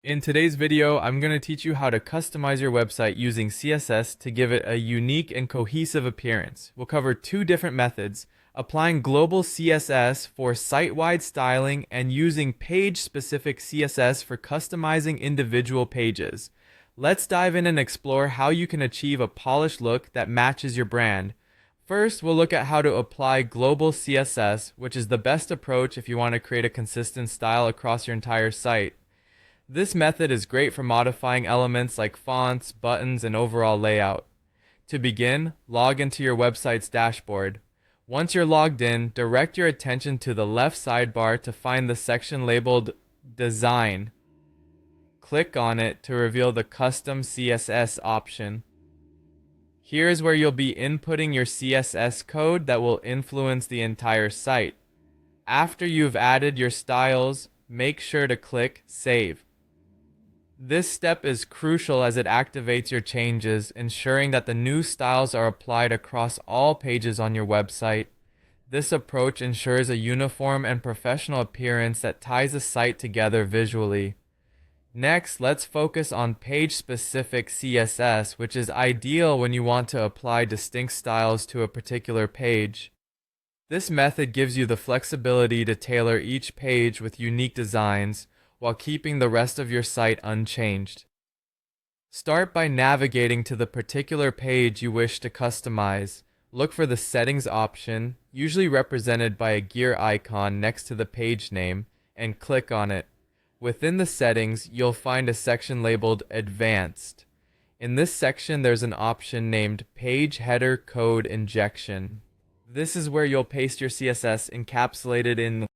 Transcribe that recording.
In today's video, I'm going to teach you how to customize your website using CSS to give it a unique and cohesive appearance. We'll cover two different methods: applying global CSS for site-wide styling and using page-specific CSS for customizing individual pages. Let's dive in and explore how you can achieve a polished look that matches your brand. First, we'll look at how to apply global CSS, which is the best approach if you want to create a consistent style across your entire site. This method is great for modifying elements like fonts, buttons, and overall layout. To begin, log into your website's dashboard. Once you're logged in, direct your attention to the left sidebar to find the section labeled Design. Click on it to reveal the Custom CSS option. Here is where you'll be inputting your CSS code that will influence the entire site. After you've added your styles, make sure to click Save. This step is crucial as it activates your changes, ensuring that the new styles are applied across all pages on your website. This approach ensures a uniform and professional appearance that ties the site together visually. Next, let's focus on page-specific CSS, which is ideal when you want to apply distinct styles to a particular page. This method gives you the flexibility to tailor each page with unique designs, while keeping the rest of your site unchanged. Start by navigating to the particular page you wish to customize. Look for the Settings option, usually represented by a gear icon next to the page name, and click on it. Within the settings, you'll find a section labeled Advanced. In this section, there's an option named Page Header Code Injection. This is where you'll paste your CSS encapsulated in